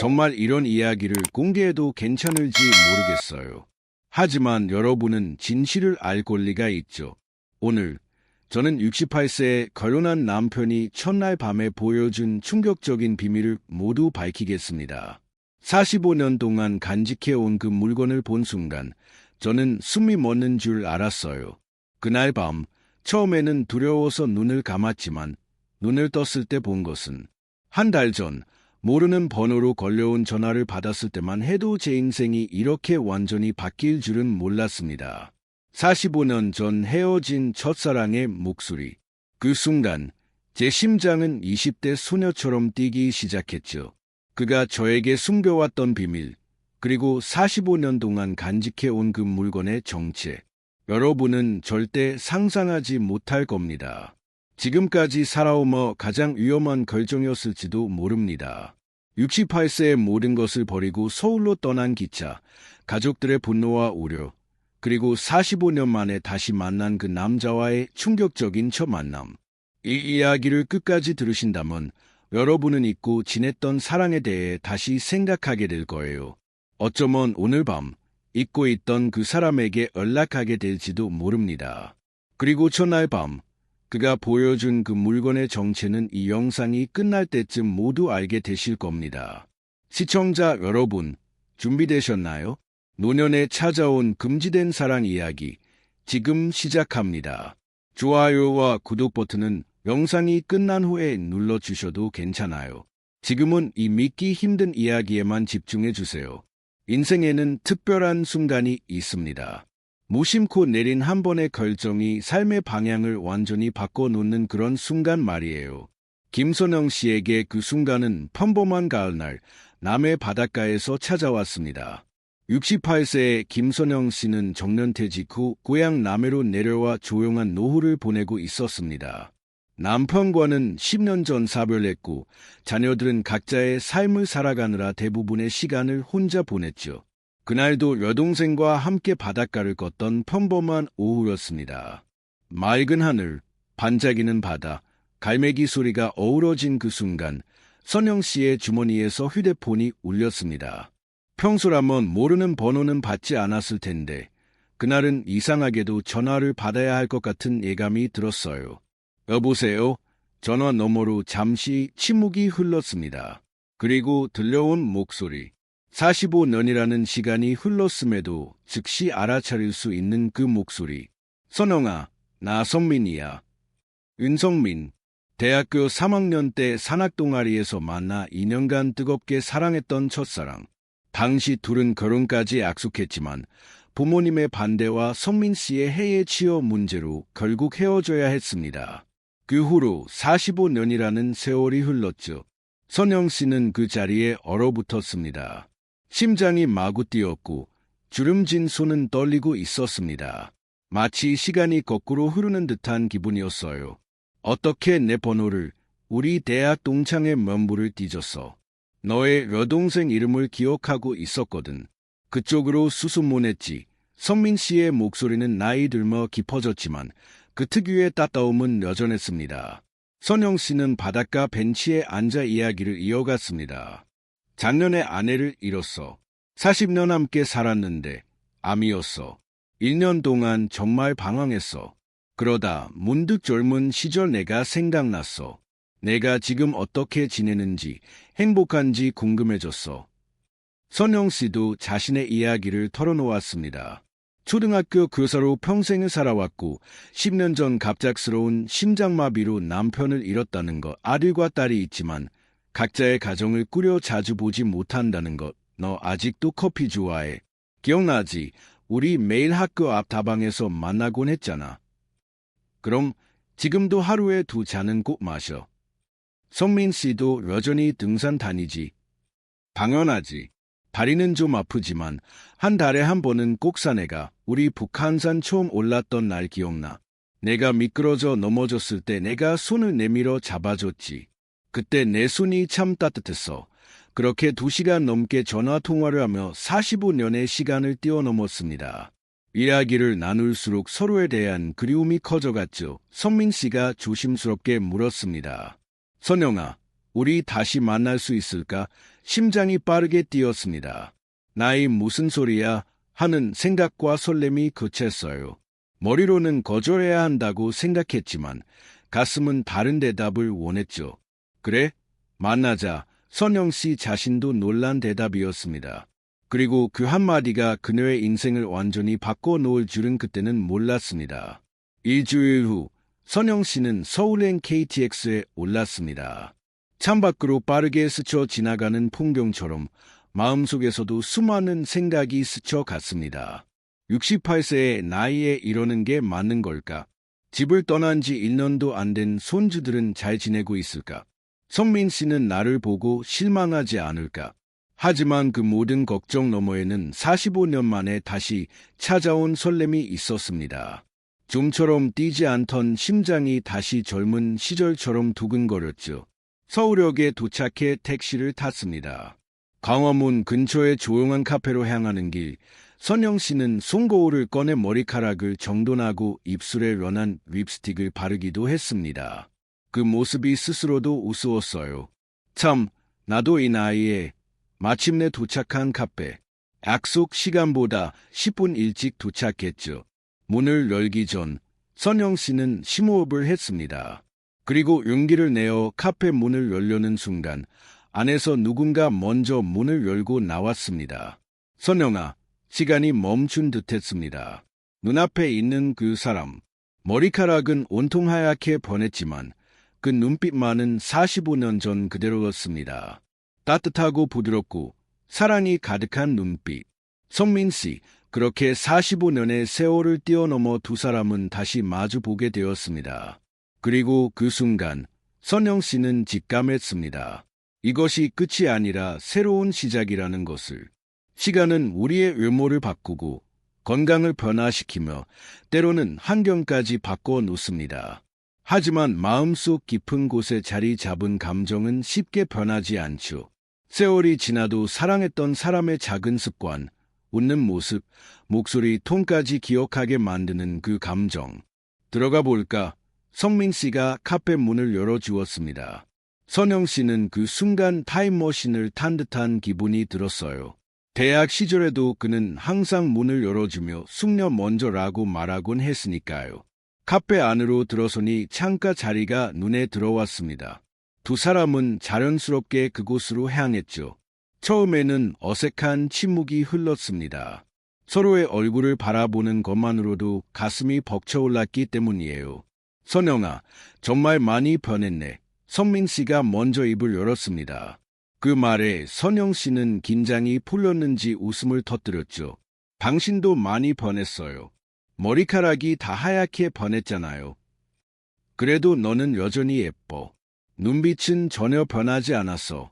정말 이런 이야기를 공개해도 괜찮을지 모르겠어요. 하지만 여러분은 진실을 알 권리가 있죠. 오늘 저는 68세의 결혼한 남편이 첫날 밤에 보여준 충격적인 비밀을 모두 밝히겠습니다. 45년 동안 간직해온 그 물건을 본 순간 저는 숨이 멎는 줄 알았어요. 그날 밤 처음에는 두려워서 눈을 감았지만 눈을 떴을 때 본 것은 한 달 전 모르는 번호로 걸려온 전화를 받았을 때만 해도 제 인생이 이렇게 완전히 바뀔 줄은 몰랐습니다. 45년 전 헤어진 첫사랑의 목소리. 그 순간 제 심장은 20대 소녀처럼 뛰기 시작했죠. 그가 저에게 숨겨왔던 비밀, 그리고 45년 동안 간직해온 그 물건의 정체. 여러분은 절대 상상하지 못할 겁니다. 지금까지 살아오며 가장 위험한 결정이었을지도 모릅니다. 68세의 모든 것을 버리고 서울로 떠난 기차, 가족들의 분노와 우려, 그리고 45년 만에 다시 만난 그 남자와의 충격적인 첫 만남. 이 이야기를 끝까지 들으신다면 여러분은 잊고 지냈던 사랑에 대해 다시 생각하게 될 거예요. 어쩌면 오늘 밤 잊고 있던 그 사람에게 연락하게 될지도 모릅니다. 그리고 첫날 밤 그가 보여준 그 물건의 정체는 이 영상이 끝날 때쯤 모두 알게 되실 겁니다. 시청자 여러분, 준비되셨나요? 노년에 찾아온 금지된 사랑 이야기, 지금 시작합니다. 좋아요와 구독 버튼은 영상이 끝난 후에 눌러주셔도 괜찮아요. 지금은 이 믿기 힘든 이야기에만 집중해주세요. 인생에는 특별한 순간이 있습니다. 무심코 내린 한 번의 결정이 삶의 방향을 완전히 바꿔놓는 그런 순간 말이에요. 김선영 씨에게 그 순간은 평범한 가을날 남해 바닷가에서 찾아왔습니다. 68세의 김선영 씨는 정년퇴직 후 고향 남해로 내려와 조용한 노후를 보내고 있었습니다. 남편과는 10년 전 사별했고 자녀들은 각자의 삶을 살아가느라 대부분의 시간을 혼자 보냈죠. 그날도 여동생과 함께 바닷가를 걷던 평범한 오후였습니다. 맑은 하늘, 반짝이는 바다, 갈매기 소리가 어우러진 그 순간 선영 씨의 주머니에서 휴대폰이 울렸습니다. 평소라면 모르는 번호는 받지 않았을 텐데 그날은 이상하게도 전화를 받아야 할 것 같은 예감이 들었어요. 여보세요? 전화 너머로 잠시 침묵이 흘렀습니다. 그리고 들려온 목소리. 45년이라는 시간이 흘렀음에도 즉시 알아차릴 수 있는 그 목소리. 선영아, 나 선민이야. 윤성민. 대학교 3학년 때 산악동아리에서 만나 2년간 뜨겁게 사랑했던 첫사랑. 당시 둘은 결혼까지 약속했지만 부모님의 반대와 성민 씨의 해외 취업 문제로 결국 헤어져야 했습니다. 그 후로 45년이라는 세월이 흘렀죠. 선영 씨는 그 자리에 얼어붙었습니다. 심장이 마구 뛰었고 주름진 손은 떨리고 있었습니다. 마치 시간이 거꾸로 흐르는 듯한 기분이었어요. 어떻게 내 번호를, 우리 대학 동창의 면부를 뒤졌어. 너의 여동생 이름을 기억하고 있었거든. 그쪽으로 수습문했지. 성민 씨의 목소리는 나이 들며 깊어졌지만 그 특유의 따따움은 여전했습니다. 선영 씨는 바닷가 벤치에 앉아 이야기를 이어갔습니다. 작년에 아내를 잃었어. 40년 함께 살았는데 암이었어. 1년 동안 정말 방황했어. 그러다 문득 젊은 시절 내가 생각났어. 내가 지금 어떻게 지내는지, 행복한지 궁금해졌어. 선영 씨도 자신의 이야기를 털어놓았습니다. 초등학교 교사로 평생을 살아왔고 10년 전 갑작스러운 심장마비로 남편을 잃었다는 것, 아들과 딸이 있지만 각자의 가정을 꾸려 자주 보지 못한다는 것. 너 아직도 커피 좋아해. 기억나지? 우리 매일 학교 앞 다방에서 만나곤 했잖아. 그럼 지금도 하루에 2잔은 꼭 마셔. 성민 씨도 여전히 등산 다니지? 당연하지. 다리는 좀 아프지만 한 달에 한 번은 꼭 산에가. 우리 북한산 처음 올랐던 날 기억나. 내가 미끄러져 넘어졌을 때 내가 손을 내밀어 잡아줬지. 그때 내 손이 참 따뜻했어. 그렇게 2시간 넘게 전화통화를 하며 45년의 시간을 뛰어넘었습니다. 이야기를 나눌수록 서로에 대한 그리움이 커져갔죠. 선민 씨가 조심스럽게 물었습니다. 선영아, 우리 다시 만날 수 있을까? 심장이 빠르게 뛰었습니다. 나이 무슨 소리야? 하는 생각과 설렘이 그쳤어요. 머리로는 거절해야 한다고 생각했지만 가슴은 다른 대답을 원했죠. 그래? 만나자. 선영씨 자신도 놀란 대답이었습니다. 그리고 그 한마디가 그녀의 인생을 완전히 바꿔놓을 줄은 그때는 몰랐습니다. 일주일 후 선영씨는 서울행 KTX에 올랐습니다. 창밖으로 빠르게 스쳐 지나가는 풍경처럼 마음속에서도 수많은 생각이 스쳐갔습니다. 68세의 나이에 이러는 게 맞는 걸까? 집을 떠난 지 1년도 안 된 손주들은 잘 지내고 있을까? 성민 씨는 나를 보고 실망하지 않을까? 하지만 그 모든 걱정 너머에는 45년 만에 다시 찾아온 설렘이 있었습니다. 좀처럼 뛰지 않던 심장이 다시 젊은 시절처럼 두근거렸죠. 서울역에 도착해 택시를 탔습니다. 광화문 근처의 조용한 카페로 향하는 길, 선영 씨는 송거울을 꺼내 머리카락을 정돈하고 입술에 연한 립스틱을 바르기도 했습니다. 그 모습이 스스로도 우스웠어요. 참, 나도 이 나이에 마침내 도착한 카페. 약속 시간보다 10분 일찍 도착했죠. 문을 열기 전 선영 씨는 심호흡을 했습니다. 그리고 용기를 내어 카페 문을 열려는 순간 안에서 누군가 먼저 문을 열고 나왔습니다. 선영아, 시간이 멈춘 듯했습니다. 눈앞에 있는 그 사람. 머리카락은 온통 하얗게 변했지만 그 눈빛만은 45년 전 그대로였습니다. 따뜻하고 부드럽고 사랑이 가득한 눈빛. 성민 씨, 그렇게 45년의 세월을 뛰어넘어 두 사람은 다시 마주보게 되었습니다. 그리고 그 순간 선영 씨는 직감했습니다. 이것이 끝이 아니라 새로운 시작이라는 것을. 시간은 우리의 외모를 바꾸고 건강을 변화시키며 때로는 환경까지 바꿔놓습니다. 하지만 마음속 깊은 곳에 자리 잡은 감정은 쉽게 변하지 않죠. 세월이 지나도 사랑했던 사람의 작은 습관, 웃는 모습, 목소리, 톤까지 기억하게 만드는 그 감정. 들어가 볼까? 성민 씨가 카페 문을 열어주었습니다. 선영 씨는 그 순간 타임머신을 탄 듯한 기분이 들었어요. 대학 시절에도 그는 항상 문을 열어주며 숙녀 먼저라고 말하곤 했으니까요. 카페 안으로 들어서니 창가 자리가 눈에 들어왔습니다. 두 사람은 자연스럽게 그곳으로 향했죠. 처음에는 어색한 침묵이 흘렀습니다. 서로의 얼굴을 바라보는 것만으로도 가슴이 벅차올랐기 때문이에요. 선영아, 정말 많이 변했네. 성민 씨가 먼저 입을 열었습니다. 그 말에 선영 씨는 긴장이 풀렸는지 웃음을 터뜨렸죠. 당신도 많이 변했어요. 머리카락이 다 하얗게 변했잖아요. 그래도 너는 여전히 예뻐. 눈빛은 전혀 변하지 않았어.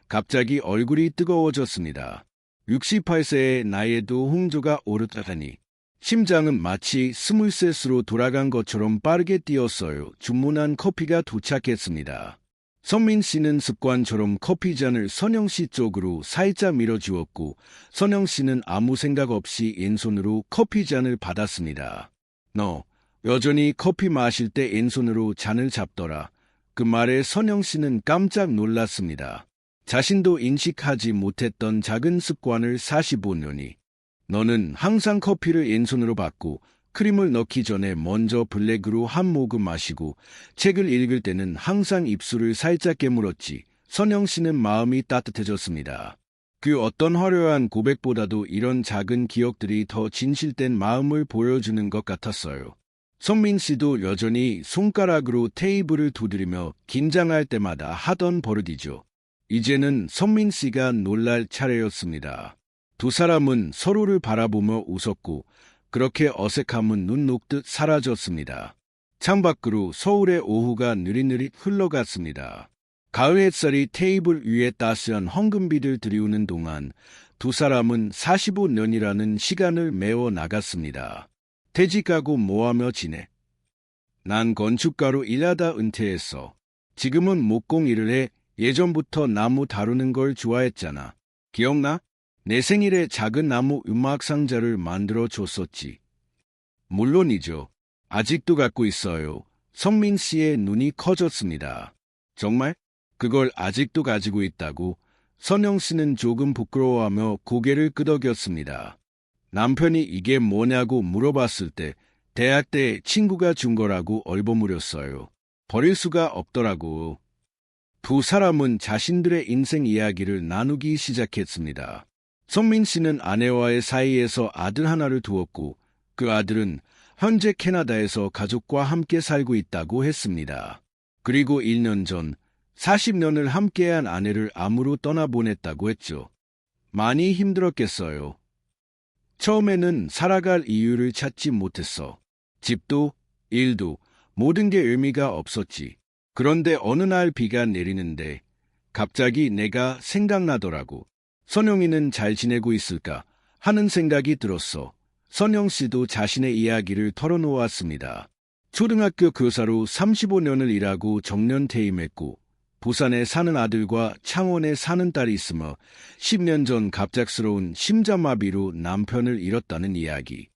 갑자기 얼굴이 뜨거워졌습니다. 68세의 나이에도 홍조가 오르다니. 심장은 마치 23으로 돌아간 것처럼 빠르게 뛰었어요. 주문한 커피가 도착했습니다. 성민 씨는 습관처럼 커피잔을 선영 씨 쪽으로 살짝 밀어주었고 선영 씨는 아무 생각 없이 왼손으로 커피잔을 받았습니다. 너 여전히 커피 마실 때 왼손으로 잔을 잡더라. 그 말에 선영 씨는 깜짝 놀랐습니다. 자신도 인식하지 못했던 작은 습관을 45년이. 너는 항상 커피를 왼손으로 받고 크림을 넣기 전에 먼저 블랙으로 한 모금 마시고 책을 읽을 때는 항상 입술을 살짝 깨물었지. 선영 씨는 마음이 따뜻해졌습니다. 그 어떤 화려한 고백보다도 이런 작은 기억들이 더 진실된 마음을 보여주는 것 같았어요. 성민 씨도 여전히 손가락으로 테이블을 두드리며 긴장할 때마다 하던 버릇이죠. 이제는 성민 씨가 놀랄 차례였습니다. 두 사람은 서로를 바라보며 웃었고 그렇게 어색함은 눈 녹듯 사라졌습니다. 창밖으로 서울의 오후가 느릿느릿 흘러갔습니다. 가을 햇살이 테이블 위에 따스한 황금빛을 들이우는 동안 두 사람은 45년이라는 시간을 메워 나갔습니다. 퇴직하고 뭐하며 지내? 난 건축가로 일하다 은퇴했어. 지금은 목공 일을 해. 예전부터 나무 다루는 걸 좋아했잖아. 기억나? 내 생일에 작은 나무 음악 상자를 만들어 줬었지. 물론이죠. 아직도 갖고 있어요. 성민 씨의 눈이 커졌습니다. 정말? 그걸 아직도 가지고 있다고 선영 씨는 조금 부끄러워하며 고개를 끄덕였습니다. 남편이 이게 뭐냐고 물어봤을 때 대학 때 친구가 준 거라고 얼버무렸어요. 버릴 수가 없더라고. 두 사람은 자신들의 인생 이야기를 나누기 시작했습니다. 선민 씨는 아내와의 사이에서 아들 하나를 두었고 그 아들은 현재 캐나다에서 가족과 함께 살고 있다고 했습니다. 그리고 1년 전 40년을 함께한 아내를 암으로 떠나보냈다고 했죠. 많이 힘들었겠어요. 처음에는 살아갈 이유를 찾지 못했어. 집도, 일도, 모든 게 의미가 없었지. 그런데 어느 날 비가 내리는데 갑자기 내가 생각나더라고. 선영이는 잘 지내고 있을까 하는 생각이 들었어. 선영 씨도 자신의 이야기를 털어놓았습니다. 초등학교 교사로 35년을 일하고 정년 퇴임했고 부산에 사는 아들과 창원에 사는 딸이 있으며 10년 전 갑작스러운 심장마비로 남편을 잃었다는 이야기.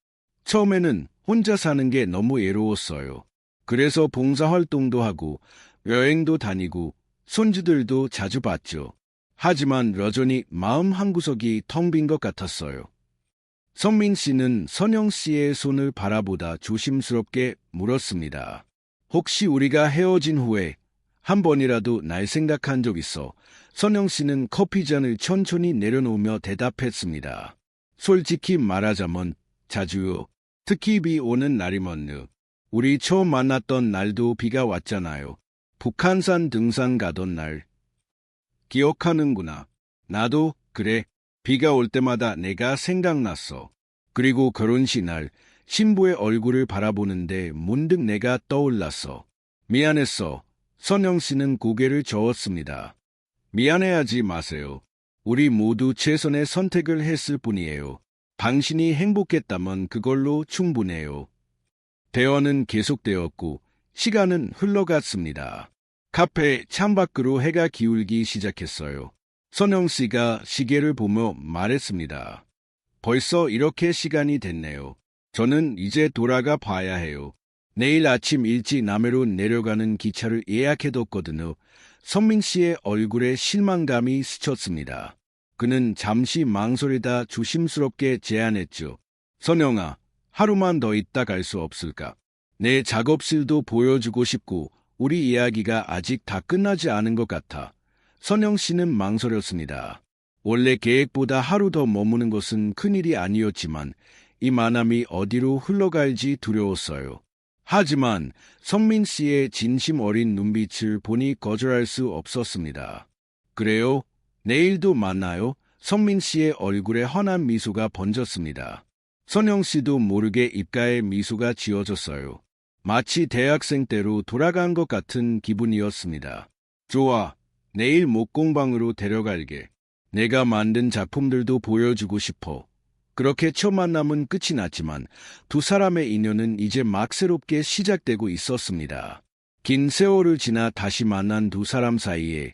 처음에는 혼자 사는 게 너무 외로웠어요. 그래서 봉사활동도 하고 여행도 다니고 손주들도 자주 봤죠. 하지만 여전히 마음 한구석이 텅 빈 것 같았어요. 선민 씨는 선영 씨의 손을 바라보다 조심스럽게 물었습니다. 혹시 우리가 헤어진 후에 한 번이라도 날 생각한 적 있어? 선영 씨는 커피잔을 천천히 내려놓으며 대답했습니다. 솔직히 말하자면 자주요. 특히 비 오는 날이면요. 우리 처음 만났던 날도 비가 왔잖아요. 북한산 등산 가던 날. 기억하는구나. 나도 그래. 비가 올 때마다 내가 생각났어. 그리고 결혼식 날 신부의 얼굴을 바라보는데 문득 내가 떠올랐어. 미안했어. 선영 씨는 고개를 저었습니다. 미안해하지 마세요. 우리 모두 최선의 선택을 했을 뿐이에요. 당신이 행복했다면 그걸로 충분해요. 대화는 계속되었고 시간은 흘러갔습니다. 카페 창밖으로 해가 기울기 시작했어요. 선영 씨가 시계를 보며 말했습니다. 벌써 이렇게 시간이 됐네요. 저는 이제 돌아가 봐야 해요. 내일 아침 일찍 남해로 내려가는 기차를 예약해뒀거든요. 선민 씨의 얼굴에 실망감이 스쳤습니다. 그는 잠시 망설이다 조심스럽게 제안했죠. 선영아, 하루만 더 있다 갈 수 없을까? 내 작업실도 보여주고 싶고 우리 이야기가 아직 다 끝나지 않은 것 같아. 선영 씨는 망설였습니다. 원래 계획보다 하루 더 머무는 것은 큰일이 아니었지만 이 만남이 어디로 흘러갈지 두려웠어요. 하지만 선민 씨의 진심 어린 눈빛을 보니 거절할 수 없었습니다. 그래요? 내일도 만나요? 선민 씨의 얼굴에 환한 미소가 번졌습니다. 선영 씨도 모르게 입가에 미소가 지어졌어요. 마치 대학생 때로 돌아간 것 같은 기분이었습니다. 좋아. 내일 목공방으로 데려갈게. 내가 만든 작품들도 보여주고 싶어. 그렇게 첫 만남은 끝이 났지만 두 사람의 인연은 이제 막 새롭게 시작되고 있었습니다. 긴 세월을 지나 다시 만난 두 사람 사이에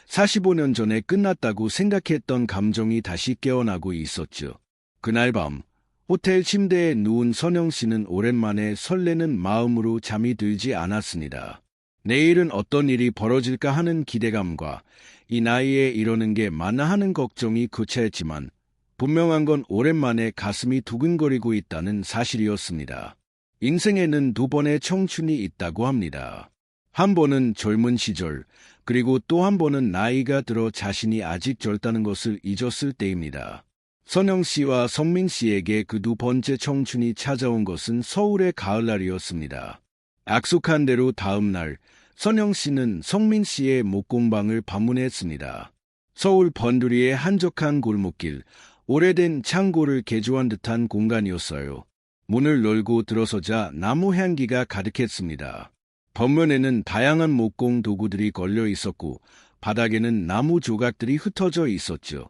45년 전에 끝났다고 생각했던 감정이 다시 깨어나고 있었죠. 그날 밤 호텔 침대에 누운 선영 씨는 오랜만에 설레는 마음으로 잠이 들지 않았습니다. 내일은 어떤 일이 벌어질까 하는 기대감과 이 나이에 이러는 게 맞나 하는 걱정이 교차했지만 분명한 건 오랜만에 가슴이 두근거리고 있다는 사실이었습니다. 인생에는 두 번의 청춘이 있다고 합니다. 한 번은 젊은 시절, 그리고 또 한 번은 나이가 들어 자신이 아직 젊다는 것을 잊었을 때입니다. 선영 씨와 선민 씨에게 그 두 번째 청춘이 찾아온 것은 서울의 가을날이었습니다. 약속한 대로 다음 날, 선영 씨는 선민 씨의 목공방을 방문했습니다. 서울 번두리의 한적한 골목길, 오래된 창고를 개조한 듯한 공간이었어요. 문을 열고 들어서자 나무 향기가 가득했습니다. 벽면에는 다양한 목공 도구들이 걸려 있었고 바닥에는 나무 조각들이 흩어져 있었죠.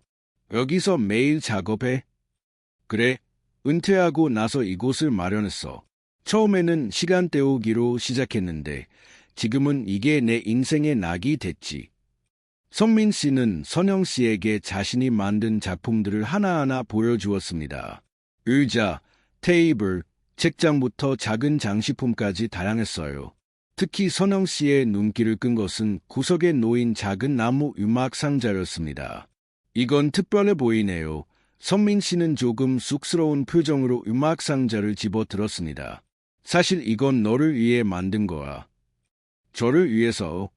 여기서 매일 작업해? 그래, 은퇴하고 나서 이곳을 마련했어. 처음에는 시간 때우기로 시작했는데 지금은 이게 내 인생의 낙이 됐지. 선민 씨는 선영 씨에게 자신이 만든 작품들을 하나하나 보여주었습니다. 의자, 테이블, 책장부터 작은 장식품까지 다양했어요. 특히 선영 씨의 눈길을 끈 것은 구석에 놓인 작은 나무 음악 상자였습니다. 이건 특별해 보이네요. 선민 씨는 조금 쑥스러운 표정으로 음악 상자를 집어들었습니다. 사실 이건 너를 위해 만든 거야. 저를 위해서.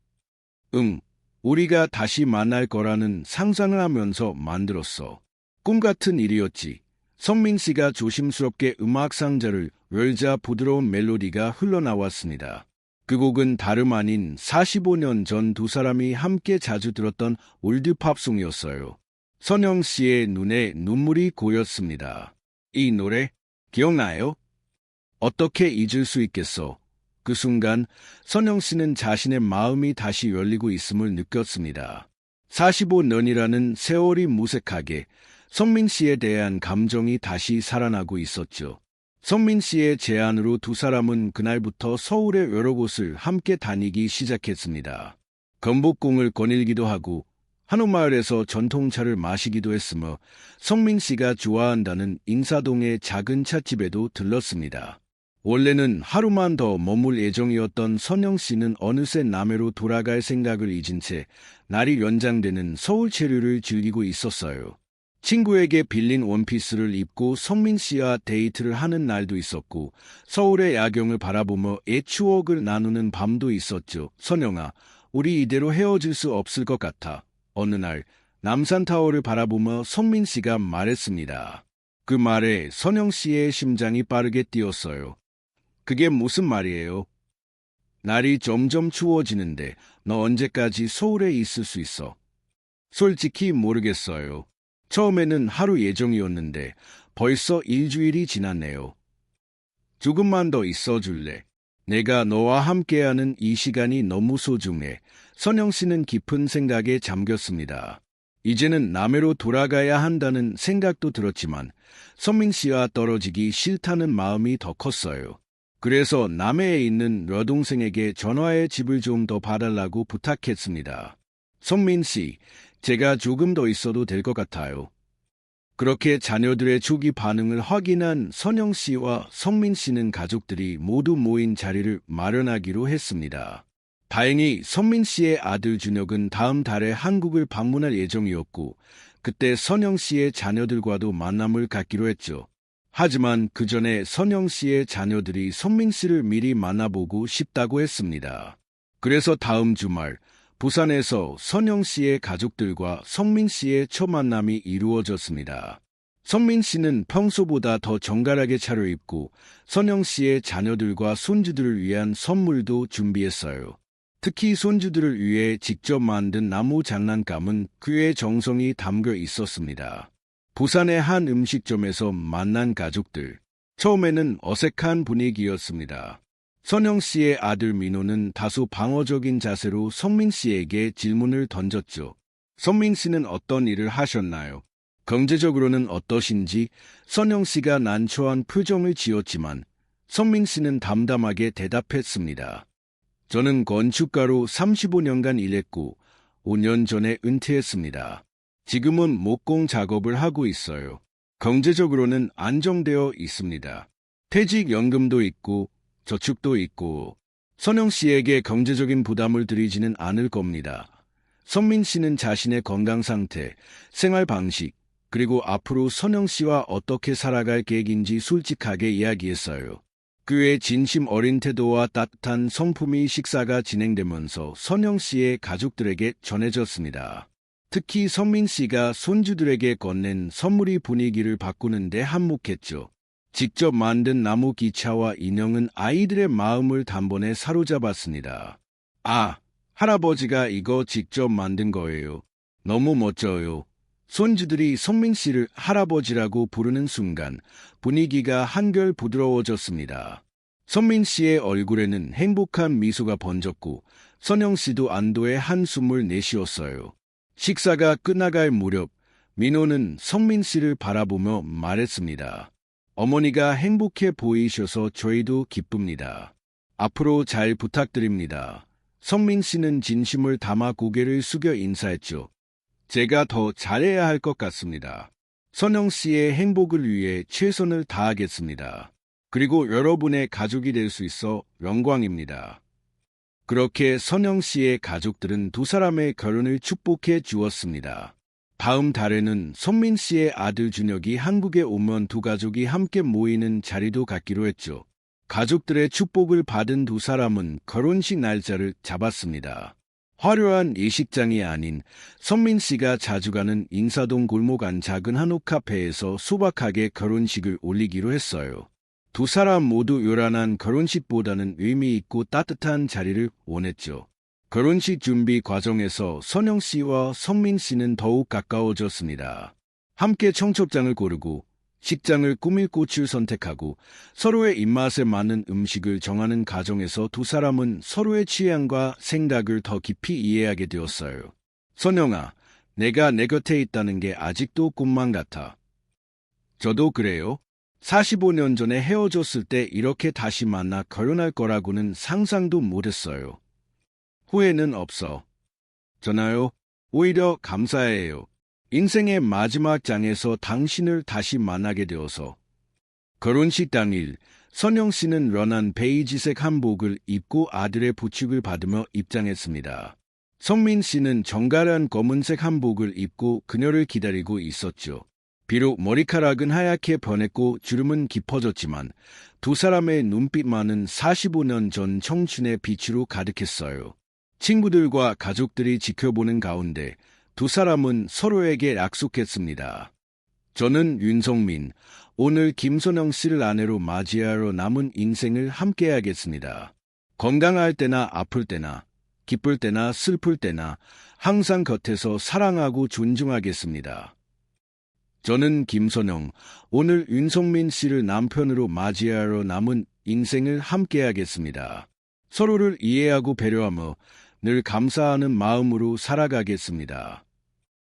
우리가 다시 만날 거라는 상상을 하면서 만들었어. 꿈 같은 일이었지. 선민 씨가 조심스럽게 음악 상자를 열자 부드러운 멜로디가 흘러나왔습니다. 그 곡은 다름 아닌 45년 전 두 사람이 함께 자주 들었던 올드팝송이었어요. 선영 씨의 눈에 눈물이 고였습니다. 이 노래 기억나요? 어떻게 잊을 수 있겠어? 그 순간 선영 씨는 자신의 마음이 다시 열리고 있음을 느꼈습니다. 45년이라는 세월이 무색하게 선민 씨에 대한 감정이 다시 살아나고 있었죠. 선민 씨의 제안으로 두 사람은 그날부터 서울의 여러 곳을 함께 다니기 시작했습니다. 건복궁을 거닐기도 하고 한옥마을에서 전통차를 마시기도 했으며 선민 씨가 좋아한다는 인사동의 작은 찻집에도 들렀습니다. 원래는 하루만 더 머물 예정이었던 선영 씨는 어느새 남해로 돌아갈 생각을 잊은 채 날이 연장되는 서울 체류를 즐기고 있었어요. 친구에게 빌린 원피스를 입고 선민 씨와 데이트를 하는 날도 있었고 서울의 야경을 바라보며 옛 추억을 나누는 밤도 있었죠. 선영아, 우리 이대로 헤어질 수 없을 것 같아. 어느 날 남산타워를 바라보며 선민 씨가 말했습니다. 그 말에 선영 씨의 심장이 빠르게 뛰었어요. 그게 무슨 말이에요? 날이 점점 추워지는데 너 언제까지 서울에 있을 수 있어? 솔직히 모르겠어요. 처음에는 하루 예정이었는데 벌써 일주일이 지났네요. 조금만 더 있어줄래? 내가 너와 함께하는 이 시간이 너무 소중해. 선영 씨는 깊은 생각에 잠겼습니다. 이제는 남해로 돌아가야 한다는 생각도 들었지만 선민 씨와 떨어지기 싫다는 마음이 더 컸어요. 그래서 남해에 있는 여동생에게 전화해 집을 좀 더 봐달라고 부탁했습니다. 선민 씨, 제가 조금 더 있어도 될 것 같아요. 그렇게 자녀들의 초기 반응을 확인한 선영 씨와 성민 씨는 가족들이 모두 모인 자리를 마련하기로 했습니다. 다행히 선민 씨의 아들 준혁은 다음 달에 한국을 방문할 예정이었고 그때 선영 씨의 자녀들과도 만남을 갖기로 했죠. 하지만 그 전에 선영 씨의 자녀들이 선민 씨를 미리 만나보고 싶다고 했습니다. 그래서 다음 주말 부산에서 선영 씨의 가족들과 성민 씨의 첫 만남이 이루어졌습니다. 성민 씨는 평소보다 더 정갈하게 차려입고 선영 씨의 자녀들과 손주들을 위한 선물도 준비했어요. 특히 손주들을 위해 직접 만든 나무 장난감은 그의 정성이 담겨 있었습니다. 부산의 한 음식점에서 만난 가족들. 처음에는 어색한 분위기였습니다. 선영 씨의 아들 민호는 다소 방어적인 자세로 성민 씨에게 질문을 던졌죠. 선민 씨는 어떤 일을 하셨나요? 경제적으로는 어떠신지 선영 씨가 난처한 표정을 지었지만 선민 씨는 담담하게 대답했습니다. 저는 건축가로 35년간 일했고 5년 전에 은퇴했습니다. 지금은 목공 작업을 하고 있어요. 경제적으로는 안정되어 있습니다. 퇴직연금도 있고 저축도 있고 선영 씨에게 경제적인 부담을 드리지는 않을 겁니다. 선민 씨는 자신의 건강 상태, 생활 방식, 그리고 앞으로 선영 씨와 어떻게 살아갈 계획인지 솔직하게 이야기했어요. 그의 진심 어린 태도와 따뜻한 성품이 식사가 진행되면서 선영 씨의 가족들에게 전해졌습니다. 특히 선민 씨가 손주들에게 건넨 선물이 분위기를 바꾸는데 한몫했죠. 직접 만든 나무 기차와 인형은 아이들의 마음을 단번에 사로잡았습니다. 아, 할아버지가 이거 직접 만든 거예요. 너무 멋져요. 손주들이 선민 씨를 할아버지라고 부르는 순간 분위기가 한결 부드러워졌습니다. 선민 씨의 얼굴에는 행복한 미소가 번졌고 선영 씨도 안도의 한숨을 내쉬었어요. 식사가 끝나갈 무렵 민호는 성민 씨를 바라보며 말했습니다. 어머니가 행복해 보이셔서 저희도 기쁩니다. 앞으로 잘 부탁드립니다. 성민 씨는 진심을 담아 고개를 숙여 인사했죠. 제가 더 잘해야 할 것 같습니다. 선영 씨의 행복을 위해 최선을 다하겠습니다. 그리고 여러분의 가족이 될 수 있어 영광입니다. 그렇게 선영 씨의 가족들은 두 사람의 결혼을 축복해 주었습니다. 다음 달에는 선민 씨의 아들 준혁이 한국에 오면 두 가족이 함께 모이는 자리도 갖기로 했죠. 가족들의 축복을 받은 두 사람은 결혼식 날짜를 잡았습니다. 화려한 예식장이 아닌 선민 씨가 자주 가는 인사동 골목 안 작은 한옥 카페에서 소박하게 결혼식을 올리기로 했어요. 두 사람 모두 요란한 결혼식보다는 의미 있고 따뜻한 자리를 원했죠. 결혼식 준비 과정에서 선영 씨와 선민 씨는 더욱 가까워졌습니다. 함께 청첩장을 고르고 식장을 꾸밀 꽃을 선택하고 서로의 입맛에 맞는 음식을 정하는 과정에서 두 사람은 서로의 취향과 생각을 더 깊이 이해하게 되었어요. 선영아, 내가 내 곁에 있다는 게 아직도 꿈만 같아. 저도 그래요. 45년 전에 헤어졌을 때 이렇게 다시 만나 결혼할 거라고는 상상도 못했어요. 후회는 없어. 전화요. 오히려 감사해요. 인생의 마지막 장에서 당신을 다시 만나게 되어서. 결혼식 당일, 선영 씨는 연한 베이지색 한복을 입고 아들의 부축을 받으며 입장했습니다. 선민 씨는 정갈한 검은색 한복을 입고 그녀를 기다리고 있었죠. 비록 머리카락은 하얗게 변했고 주름은 깊어졌지만 두 사람의 눈빛만은 45년 전 청춘의 빛으로 가득했어요. 친구들과 가족들이 지켜보는 가운데 두 사람은 서로에게 약속했습니다. 저는 윤성민, 오늘 김선영 씨를 아내로 맞이하러 남은 인생을 함께하겠습니다. 건강할 때나 아플 때나 기쁠 때나 슬플 때나 항상 곁에서 사랑하고 존중하겠습니다. 저는 김선영, 오늘 윤성민 씨를 남편으로 맞이하러 남은 인생을 함께하겠습니다. 서로를 이해하고 배려하며 늘 감사하는 마음으로 살아가겠습니다.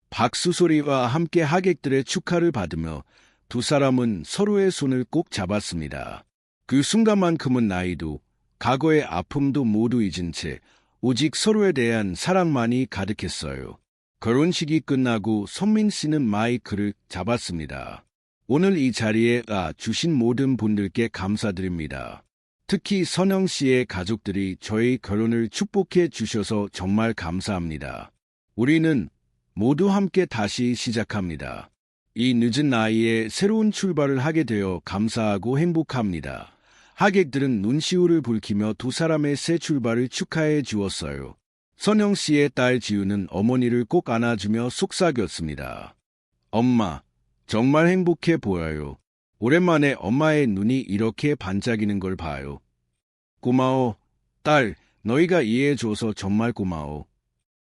박수 소리와 함께 하객들의 축하를 받으며 두 사람은 서로의 손을 꼭 잡았습니다. 그 순간만큼은 나이도 과거의 아픔도 모두 잊은 채 오직 서로에 대한 사랑만이 가득했어요. 결혼식이 끝나고 선민 씨는 마이크를 잡았습니다. 오늘 이 자리에 주신 모든 분들께 감사드립니다. 특히 선영 씨의 가족들이 저희 결혼을 축복해 주셔서 정말 감사합니다. 우리는 모두 함께 다시 시작합니다. 이 늦은 나이에 새로운 출발을 하게 되어 감사하고 행복합니다. 하객들은 눈시울을 붉히며 두 사람의 새 출발을 축하해 주었어요. 선영 씨의 딸 지우는 어머니를 꼭 안아주며 속삭였습니다. 엄마, 정말 행복해 보여요. 오랜만에 엄마의 눈이 이렇게 반짝이는 걸 봐요. 고마워. 딸, 너희가 이해해줘서 정말 고마워.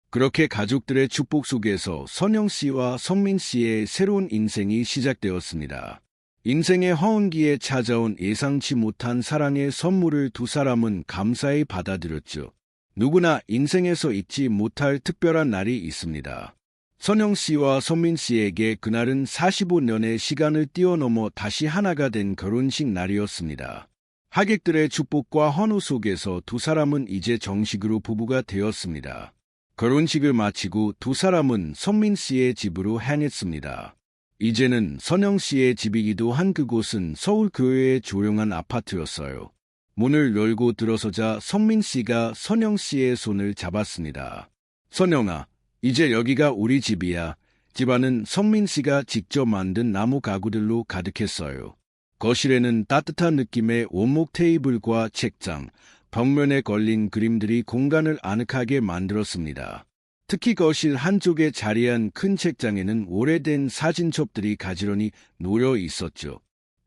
그렇게 가족들의 축복 속에서 선영 씨와 선민 씨의 새로운 인생이 시작되었습니다. 인생의 허운기에 찾아온 예상치 못한 사랑의 선물을 두 사람은 감사히 받아들였죠. 누구나 인생에서 잊지 못할 특별한 날이 있습니다. 선영 씨와 선민 씨에게 그날은 45년의 시간을 뛰어넘어 다시 하나가 된 결혼식 날이었습니다. 하객들의 축복과 환호 속에서 두 사람은 이제 정식으로 부부가 되었습니다. 결혼식을 마치고 두 사람은 선민 씨의 집으로 향했습니다. 이제는 선영 씨의 집이기도 한 그곳은 서울교외의 조용한 아파트였어요. 문을 열고 들어서자 선민 씨가 선영 씨의 손을 잡았습니다. 선영아, 이제 여기가 우리 집이야. 집안은 선민 씨가 직접 만든 나무 가구들로 가득했어요. 거실에는 따뜻한 느낌의 원목 테이블과 책장, 벽면에 걸린 그림들이 공간을 아늑하게 만들었습니다. 특히 거실 한쪽에 자리한 큰 책장에는 오래된 사진첩들이 가지런히 놓여 있었죠.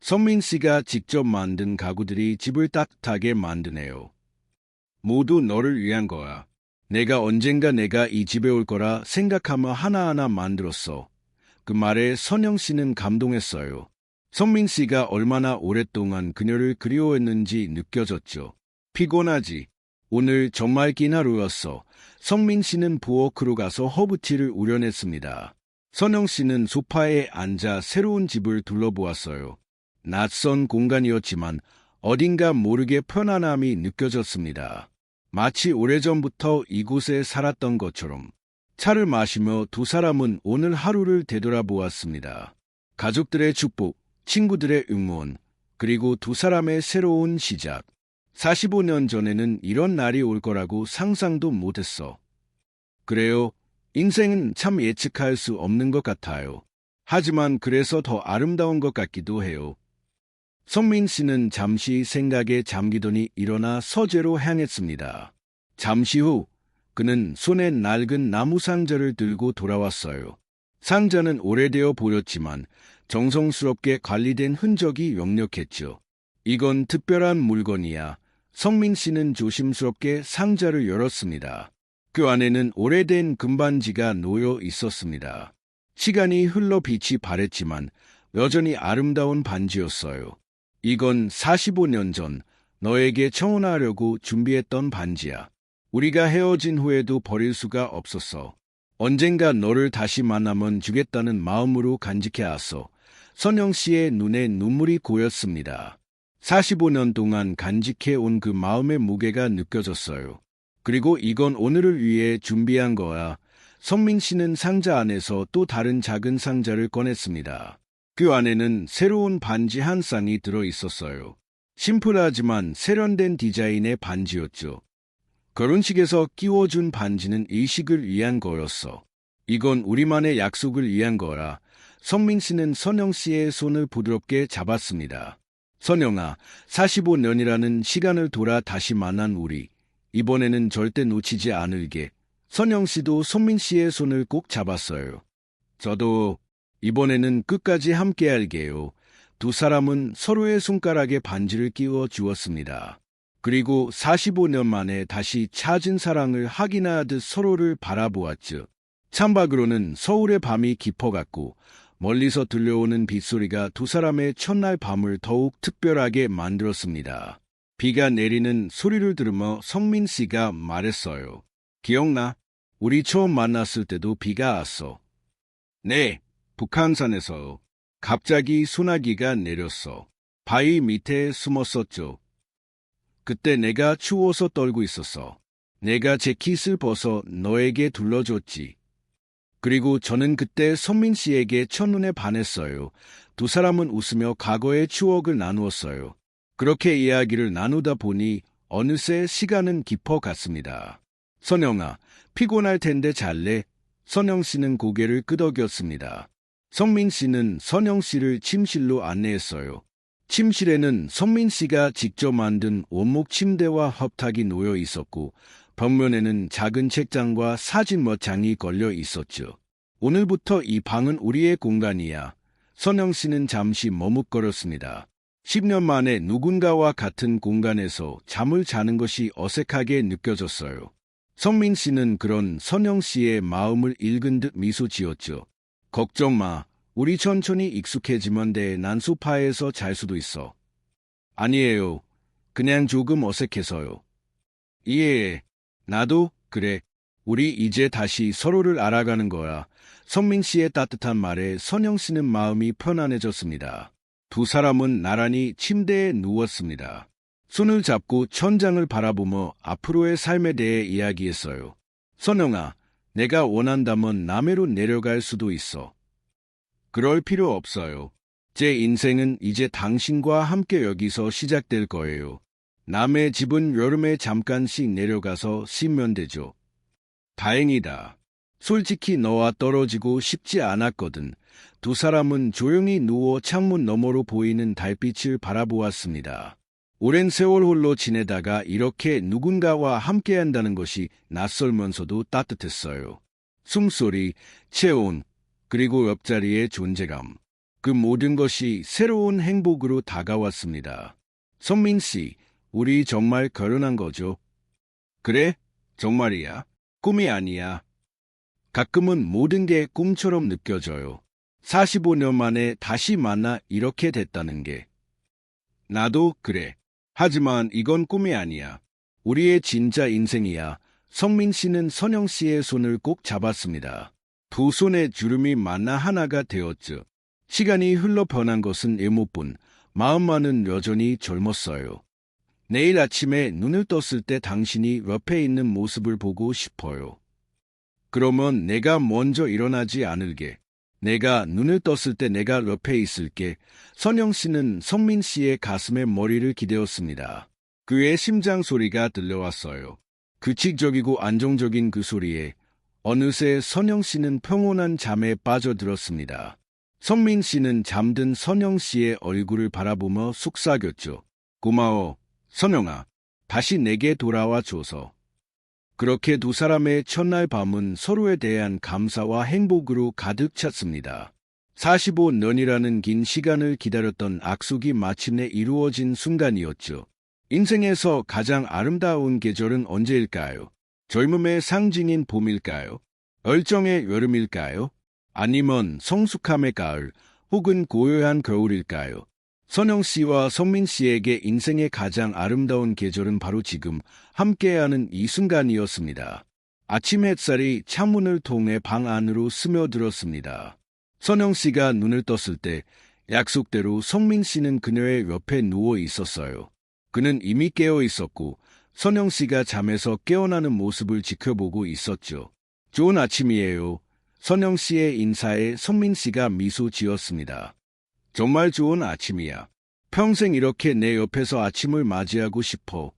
선민 씨가 직접 만든 가구들이 집을 따뜻하게 만드네요. 모두 너를 위한 거야. 내가 언젠가 내가 이 집에 올 거라 생각하며 하나하나 만들었어. 그 말에 선영 씨는 감동했어요. 선민 씨가 얼마나 오랫동안 그녀를 그리워했는지 느껴졌죠. 피곤하지? 오늘 정말 긴 하루였어. 선민 씨는 부엌으로 가서 허브티를 우려냈습니다. 선영 씨는 소파에 앉아 새로운 집을 둘러보았어요. 낯선 공간이었지만 어딘가 모르게 편안함이 느껴졌습니다. 마치 오래전부터 이곳에 살았던 것처럼. 차를 마시며 두 사람은 오늘 하루를 되돌아보았습니다. 가족들의 축복, 친구들의 응원, 그리고 두 사람의 새로운 시작. 45년 전에는 이런 날이 올 거라고 상상도 못했어. 그래요. 인생은 참 예측할 수 없는 것 같아요. 하지만 그래서 더 아름다운 것 같기도 해요. 성민 씨는 잠시 생각에 잠기더니 일어나 서재로 향했습니다. 잠시 후 그는 손에 낡은 나무 상자를 들고 돌아왔어요. 상자는 오래되어 보였지만 정성스럽게 관리된 흔적이 역력했죠. 이건 특별한 물건이야. 성민 씨는 조심스럽게 상자를 열었습니다. 그 안에는 오래된 금반지가 놓여 있었습니다. 시간이 흘러 빛이 바랬지만 여전히 아름다운 반지였어요. 이건 45년 전 너에게 청혼하려고 준비했던 반지야. 우리가 헤어진 후에도 버릴 수가 없었어. 언젠가 너를 다시 만나면 주겠다는 마음으로 간직해왔어. 선영 씨의 눈에 눈물이 고였습니다. 45년 동안 간직해온 그 마음의 무게가 느껴졌어요. 그리고 이건 오늘을 위해 준비한 거야. 성민 씨는 상자 안에서 또 다른 작은 상자를 꺼냈습니다. 그 안에는 새로운 반지 한 쌍이 들어 있었어요. 심플하지만 세련된 디자인의 반지였죠. 결혼식에서 끼워준 반지는 일식을 위한 거였어. 이건 우리만의 약속을 위한 거라. 성민 씨는 선영 씨의 손을 부드럽게 잡았습니다. 선영아, 45년이라는 시간을 돌아 다시 만난 우리. 이번에는 절대 놓치지 않을게. 선영 씨도 성민 씨의 손을 꼭 잡았어요. 저도 이번에는 끝까지 함께 할게요. 두 사람은 서로의 손가락에 반지를 끼워 주었습니다. 그리고 45년 만에 다시 찾은 사랑을 확인하듯 서로를 바라보았죠. 창밖으로는 서울의 밤이 깊어갔고 멀리서 들려오는 빗소리가 두 사람의 첫날 밤을 더욱 특별하게 만들었습니다. 비가 내리는 소리를 들으며 성민 씨가 말했어요. 기억나? 우리 처음 만났을 때도 비가 왔어. 네, 북한산에서 갑자기 소나기가 내렸어. 바위 밑에 숨었었죠. 그때 내가 추워서 떨고 있었어. 내가 재킷을 벗어 너에게 둘러줬지. 그리고 저는 그때 성민 씨에게 첫눈에 반했어요. 두 사람은 웃으며 과거의 추억을 나누었어요. 그렇게 이야기를 나누다 보니 어느새 시간은 깊어갔습니다. 선영아, 피곤할 텐데 잘래? 선영 씨는 고개를 끄덕였습니다. 성민 씨는 선영 씨를 침실로 안내했어요. 침실에는 성민 씨가 직접 만든 원목 침대와 협탁이 놓여 있었고 벽면에는 작은 책장과 사진 몇 장이 걸려 있었죠. 오늘부터 이 방은 우리의 공간이야. 선영 씨는 잠시 머뭇거렸습니다. 10년 만에 누군가와 같은 공간에서 잠을 자는 것이 어색하게 느껴졌어요. 성민 씨는 그런 선영 씨의 마음을 읽은 듯 미소 지었죠. 걱정 마. 우리 천천히 익숙해지면 돼. 난 소파에서 잘 수도 있어. 아니에요. 그냥 조금 어색해서요. 이해해. 나도 그래. 우리 이제 다시 서로를 알아가는 거야. 성민 씨의 따뜻한 말에 선영 씨는 마음이 편안해졌습니다. 두 사람은 나란히 침대에 누웠습니다. 손을 잡고 천장을 바라보며 앞으로의 삶에 대해 이야기했어요. 선영아, 내가 원한다면 남해로 내려갈 수도 있어. 그럴 필요 없어요. 제 인생은 이제 당신과 함께 여기서 시작될 거예요. 남의 집은 여름에 잠깐씩 내려가서 쉬면 되죠. 다행이다. 솔직히 너와 떨어지고 싶지 않았거든. 두 사람은 조용히 누워 창문 너머로 보이는 달빛을 바라보았습니다. 오랜 세월 홀로 지내다가 이렇게 누군가와 함께한다는 것이 낯설면서도 따뜻했어요. 숨소리, 체온, 그리고 옆자리의 존재감. 그 모든 것이 새로운 행복으로 다가왔습니다. 성민 씨, 우리 정말 결혼한 거죠? 그래? 정말이야. 꿈이 아니야. 가끔은 모든 게 꿈처럼 느껴져요. 45년 만에 다시 만나 이렇게 됐다는 게. 나도 그래. 하지만 이건 꿈이 아니야. 우리의 진짜 인생이야. 성민 씨는 선영 씨의 손을 꼭 잡았습니다. 두 손의 주름이 만나 하나가 되었죠. 시간이 흘러 변한 것은 일모뿐, 마음만은 여전히 젊었어요. 내일 아침에 눈을 떴을 때 당신이 옆에 있는 모습을 보고 싶어요. 그러면 내가 먼저 일어나지 않을게. 내가 눈을 떴을 때 내가 옆에 있을게. 선영 씨는 성민 씨의 가슴에 머리를 기대었습니다. 그의 심장 소리가 들려왔어요. 규칙적이고 안정적인 그 소리에 어느새 선영 씨는 평온한 잠에 빠져들었습니다. 성민 씨는 잠든 선영 씨의 얼굴을 바라보며 속삭였죠. 고마워, 선영아. 다시 내게 돌아와 줘서. 그렇게 두 사람의 첫날 밤은 서로에 대한 감사와 행복으로 가득 찼습니다. 45년이라는 긴 시간을 기다렸던 약속이 마침내 이루어진 순간이었죠. 인생에서 가장 아름다운 계절은 언제일까요? 젊음의 상징인 봄일까요? 열정의 여름일까요? 아니면 성숙함의 가을 혹은 고요한 겨울일까요? 선영 씨와 성민 씨에게 인생의 가장 아름다운 계절은 바로 지금 함께하는 이 순간이었습니다. 아침 햇살이 창문을 통해 방 안으로 스며들었습니다. 선영 씨가 눈을 떴을 때 약속대로 성민 씨는 그녀의 옆에 누워 있었어요. 그는 이미 깨어 있었고 선영 씨가 잠에서 깨어나는 모습을 지켜보고 있었죠. 좋은 아침이에요. 선영 씨의 인사에 성민 씨가 미소 지었습니다. 정말 좋은 아침이야. 평생 이렇게 내 옆에서 아침을 맞이하고 싶어.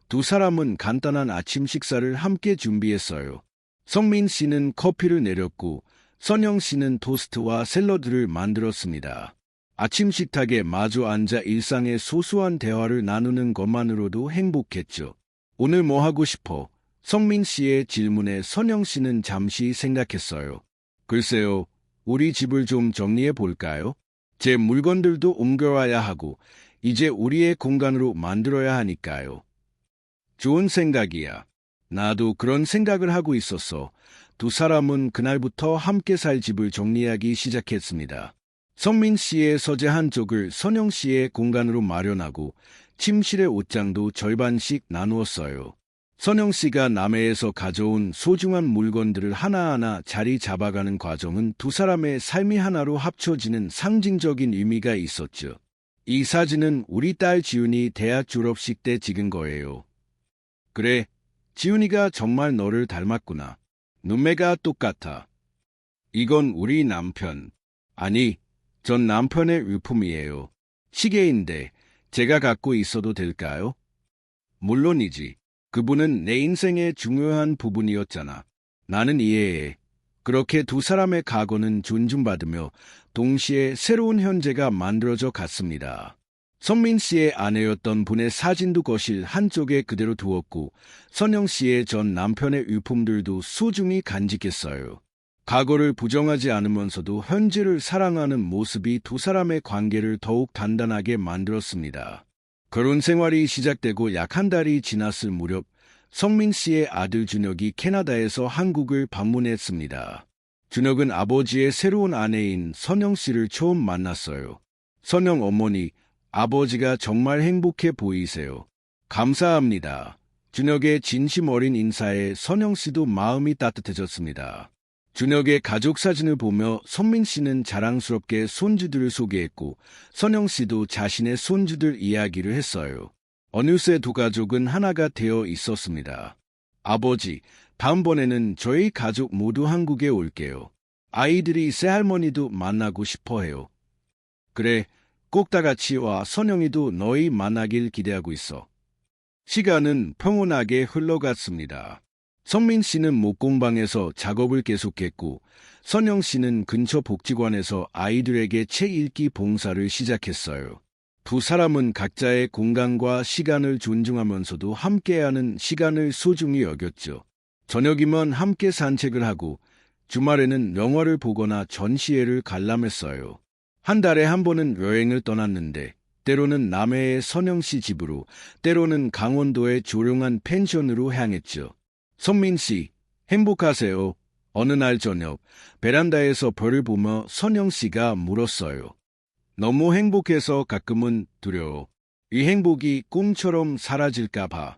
두 사람은 간단한 아침 식사를 함께 준비했어요. 성민 씨는 커피를 내렸고 선영 씨는 토스트와 샐러드를 만들었습니다. 아침 식탁에 마주 앉아 일상의 소소한 대화를 나누는 것만으로도 행복했죠. 오늘 뭐 하고 싶어? 성민 씨의 질문에 선영 씨는 잠시 생각했어요. 글쎄요, 우리 집을 좀 정리해 볼까요? 제 물건들도 옮겨와야 하고 이제 우리의 공간으로 만들어야 하니까요. 좋은 생각이야. 나도 그런 생각을 하고 있었어. 두 사람은 그날부터 함께 살 집을 정리하기 시작했습니다. 성민 씨의 서재 한쪽을 선영 씨의 공간으로 마련하고 침실의 옷장도 절반씩 나누었어요. 선영 씨가 남해에서 가져온 소중한 물건들을 하나하나 자리 잡아가는 과정은 두 사람의 삶이 하나로 합쳐지는 상징적인 의미가 있었죠. 이 사진은 우리 딸 지훈이 대학 졸업식 때 찍은 거예요. 그래, 지훈이가 정말 너를 닮았구나. 눈매가 똑같아. 이건 우리 남편. 아니, 전 남편의 유품이에요. 시계인데 제가 갖고 있어도 될까요? 물론이지. 그분은 내 인생의 중요한 부분이었잖아. 나는 이해해. 그렇게 두 사람의 과거는 존중받으며 동시에 새로운 현재가 만들어져 갔습니다. 선민 씨의 아내였던 분의 사진도 거실 한쪽에 그대로 두었고 선영 씨의 전 남편의 유품들도 소중히 간직했어요. 과거를 부정하지 않으면서도 현재를 사랑하는 모습이 두 사람의 관계를 더욱 단단하게 만들었습니다. 결혼 생활이 시작되고 약 한 달이 지났을 무렵 성민 씨의 아들 준혁이 캐나다에서 한국을 방문했습니다. 준혁은 아버지의 새로운 아내인 선영 씨를 처음 만났어요. 선영 어머니, 아버지가 정말 행복해 보이세요. 감사합니다. 준혁의 진심 어린 인사에 선영 씨도 마음이 따뜻해졌습니다. 준혁의 가족 사진을 보며 선민 씨는 자랑스럽게 손주들을 소개했고 선영 씨도 자신의 손주들 이야기를 했어요. 어느새 두 가족은 하나가 되어 있었습니다. 아버지, 다음번에는 저희 가족 모두 한국에 올게요. 아이들이 새할머니도 만나고 싶어 해요. 그래, 꼭 다 같이 와. 선영이도 너희 만나길 기대하고 있어. 시간은 평온하게 흘러갔습니다. 성민 씨는 목공방에서 작업을 계속했고 선영 씨는 근처 복지관에서 아이들에게 책 읽기 봉사를 시작했어요. 두 사람은 각자의 공간과 시간을 존중하면서도 함께하는 시간을 소중히 여겼죠. 저녁이면 함께 산책을 하고 주말에는 영화를 보거나 전시회를 관람했어요. 한 달에 한 번은 여행을 떠났는데 때로는 남해의 선영 씨 집으로, 때로는 강원도의 조용한 펜션으로 향했죠. 성민 씨, 행복하세요? 어느 날 저녁 베란다에서 별을 보며 선영 씨가 물었어요. 너무 행복해서 가끔은 두려워. 이 행복이 꿈처럼 사라질까 봐.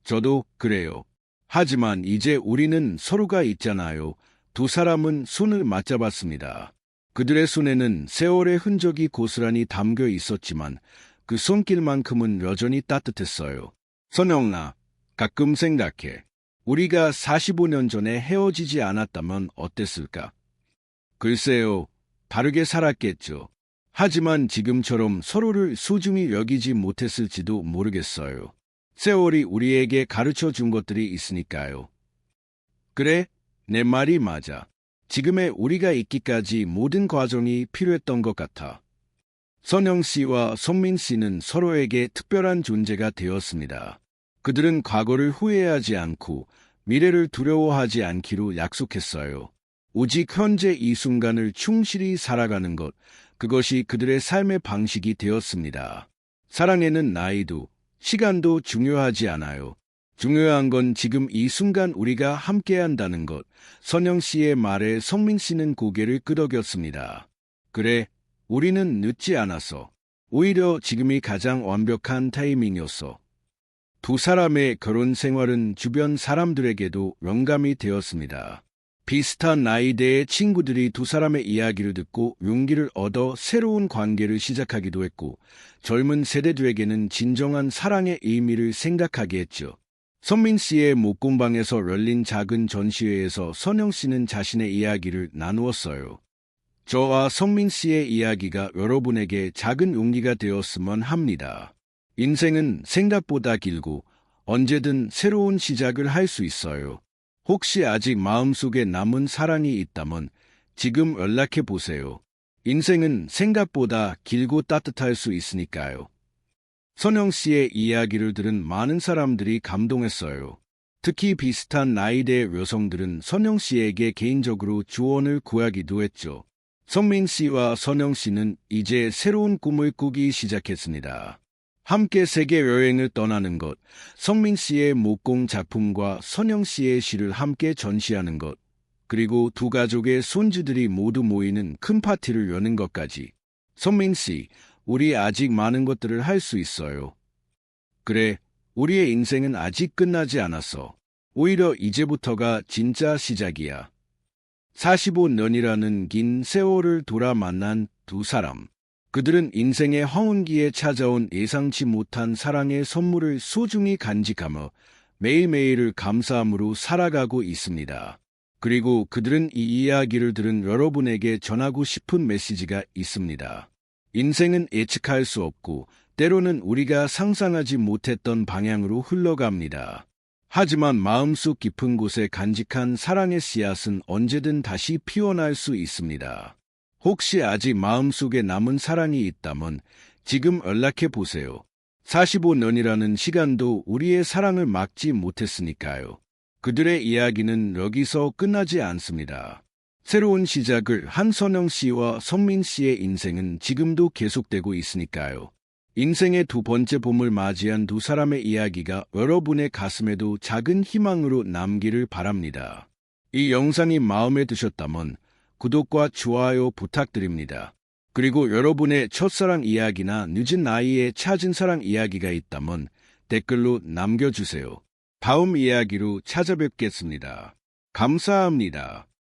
저도 그래요. 하지만 이제 우리는 서로가 있잖아요. 두 사람은 손을 맞잡았습니다. 그들의 손에는 세월의 흔적이 고스란히 담겨 있었지만 그 손길만큼은 여전히 따뜻했어요. 선영아, 가끔 생각해. 우리가 45년 전에 헤어지지 않았다면 어땠을까? 글쎄요, 다르게 살았겠죠. 하지만 지금처럼 서로를 소중히 여기지 못했을지도 모르겠어요. 세월이 우리에게 가르쳐 준 것들이 있으니까요. 그래, 내 말이 맞아. 지금의 우리가 있기까지 모든 과정이 필요했던 것 같아. 선영 씨와 선민 씨는 서로에게 특별한 존재가 되었습니다. 그들은 과거를 후회하지 않고 미래를 두려워하지 않기로 약속했어요. 오직 현재 이 순간을 충실히 살아가는 것, 그것이 그들의 삶의 방식이 되었습니다. 사랑에는 나이도, 시간도 중요하지 않아요. 중요한 건 지금 이 순간 우리가 함께한다는 것. 선영 씨의 말에 성민 씨는 고개를 끄덕였습니다. 그래, 우리는 늦지 않았어. 오히려 지금이 가장 완벽한 타이밍이었어. 두 사람의 결혼 생활은 주변 사람들에게도 영감이 되었습니다. 비슷한 나이대의 친구들이 두 사람의 이야기를 듣고 용기를 얻어 새로운 관계를 시작하기도 했고, 젊은 세대들에게는 진정한 사랑의 의미를 생각하게 했죠. 선민 씨의 목공방에서 열린 작은 전시회에서 선영 씨는 자신의 이야기를 나누었어요. 저와 선민 씨의 이야기가 여러분에게 작은 용기가 되었으면 합니다. 인생은 생각보다 길고 언제든 새로운 시작을 할 수 있어요. 혹시 아직 마음속에 남은 사랑이 있다면 지금 연락해 보세요. 인생은 생각보다 길고 따뜻할 수 있으니까요. 선영 씨의 이야기를 들은 많은 사람들이 감동했어요. 특히 비슷한 나이대의 여성들은 선영 씨에게 개인적으로 조언을 구하기도 했죠. 선민 씨와 선영 씨는 이제 새로운 꿈을 꾸기 시작했습니다. 함께 세계 여행을 떠나는 것, 성민 씨의 목공 작품과 선영 씨의 시를 함께 전시하는 것, 그리고 두 가족의 손주들이 모두 모이는 큰 파티를 여는 것까지. 선민 씨, 우리 아직 많은 것들을 할 수 있어요. 그래, 우리의 인생은 아직 끝나지 않았어. 오히려 이제부터가 진짜 시작이야. 45년이라는 긴 세월을 돌아 만난 두 사람. 그들은 인생의 황혼기에 찾아온 예상치 못한 사랑의 선물을 소중히 간직하며 매일매일을 감사함으로 살아가고 있습니다. 그리고 그들은 이 이야기를 들은 여러분에게 전하고 싶은 메시지가 있습니다. 인생은 예측할 수 없고 때로는 우리가 상상하지 못했던 방향으로 흘러갑니다. 하지만 마음속 깊은 곳에 간직한 사랑의 씨앗은 언제든 다시 피어날 수 있습니다. 혹시 아직 마음속에 남은 사랑이 있다면 지금 연락해 보세요. 45년이라는 시간도 우리의 사랑을 막지 못했으니까요. 그들의 이야기는 여기서 끝나지 않습니다. 새로운 시작을 한 선영 씨와 선민 씨의 인생은 지금도 계속되고 있으니까요. 인생의 두 번째 봄을 맞이한 두 사람의 이야기가 여러분의 가슴에도 작은 희망으로 남기를 바랍니다. 이 영상이 마음에 드셨다면 구독과 좋아요 부탁드립니다. 그리고 여러분의 첫사랑 이야기나 늦은 나이에 찾은 사랑 이야기가 있다면 댓글로 남겨주세요. 다음 이야기로 찾아뵙겠습니다. 감사합니다.